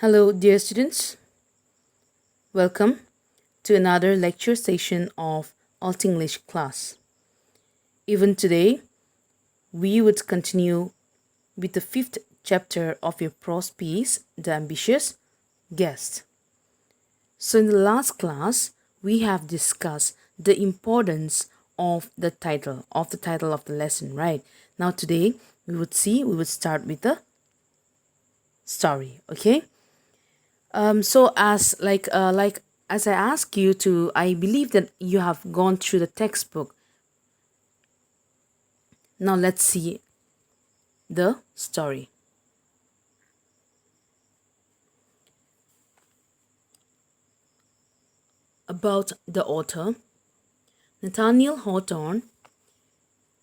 Hello, dear students. Welcome to another lecture session of Alt English class. Even today, we would continue with the fifth chapter of your prose piece, The Ambitious Guest. So, in the last class, we have discussed the importance of the title of the lesson, right? Now, today, we would start with the story, okay? So as I ask you to, I believe that you have gone through the textbook. Now let's see the story. About the author, Nathaniel Hawthorne,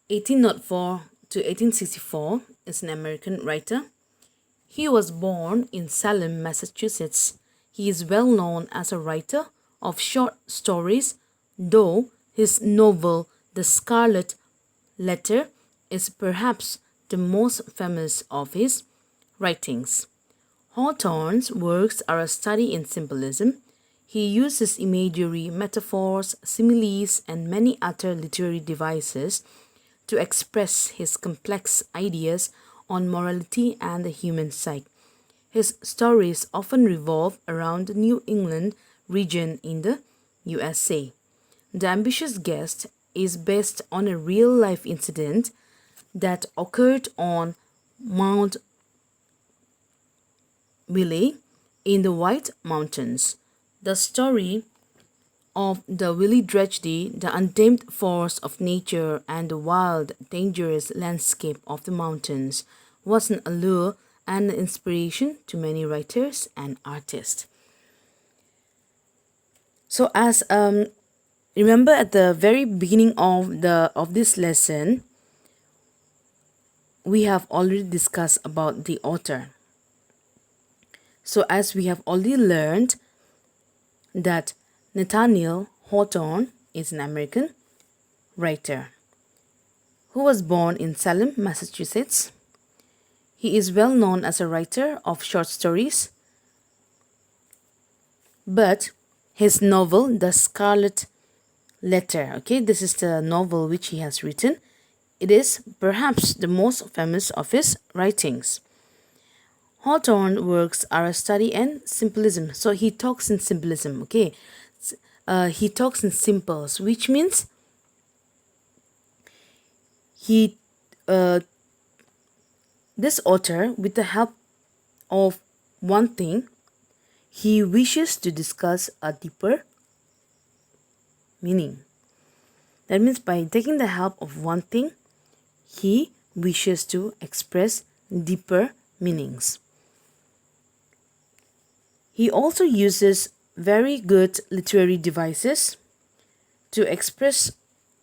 1804 to 1864, is an American writer. He was born in Salem, Massachusetts. He is well known as a writer of short stories, though his novel, The Scarlet Letter, is perhaps the most famous of his writings. Hawthorne's works are a study in symbolism. He uses imagery, metaphors, similes, and many other literary devices to express his complex ideas on morality and the human psyche. His stories often revolve around the New England region in the USA. The Ambitious Guest is based on a real life incident that occurred on Mount Wiley in the White Mountains. The story of the Willie tragedy, the untamed force of nature, and the wild, dangerous landscape of the mountains was an allure and an inspiration to many writers and artists. So, as remember at the very beginning of this lesson, we have already discussed about the author. So, as we have already learned that Nathaniel Hawthorne is an American writer who was born in Salem, Massachusetts. He is well known as a writer of short stories, but his novel, The Scarlet Letter, okay, this is the novel which he has written. It is perhaps the most famous of his writings. Hawthorne's works are a study in symbolism. So he talks in symbolism, okay? He talks in simples, which means he this author, with the help of one thing, he wishes to discuss a deeper meaning. That means by taking the help of one thing, he wishes to express deeper meanings. He also uses very good literary devices to express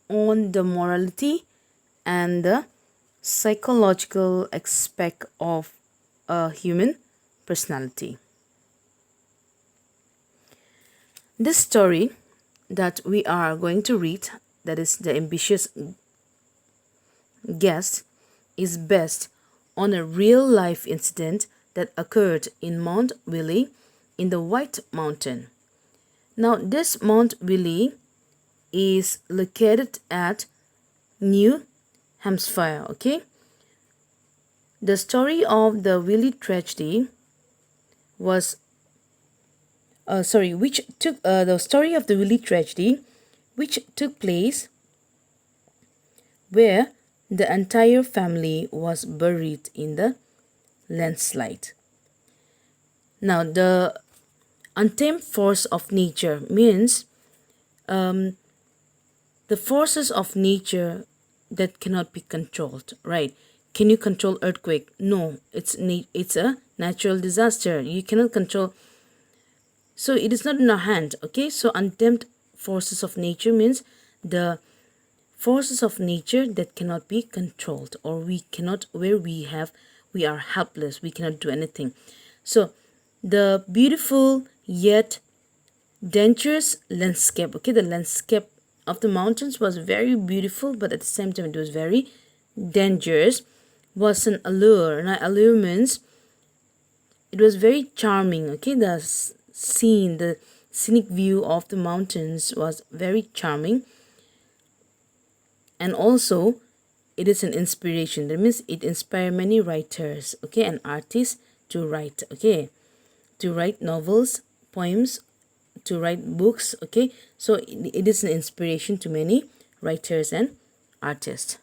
on the morality and the psychological aspect of a human personality. This story that we are going to read, that is The Ambitious Guest, is based on a real life incident that occurred in Mount Wiley in the White Mountain. Now, this Mount Wiley is located at New Hampshire, okay? The story of the Willie tragedy was the story of the Willie tragedy, which took place where the entire family was buried in the landslide. Now, the untamed force of nature means the forces of nature that cannot be controlled, right? Can you control earthquake? No, it's a natural disaster. You cannot control. So it is not in our hand, okay? So untamed forces of nature means the forces of nature that cannot be controlled, or we are helpless, we cannot do anything. So the beautiful yet dangerous landscape, okay, the landscape of the mountains was very beautiful, but at the same time it was very dangerous, was an allure. And allure means It was very charming. Okay, the scene, the scenic view of the mountains was very charming, and also it is an inspiration. That means it inspired many writers, okay, and artists to write, okay, to write novels, poems, to write books, okay. So it is an inspiration to many writers and artists.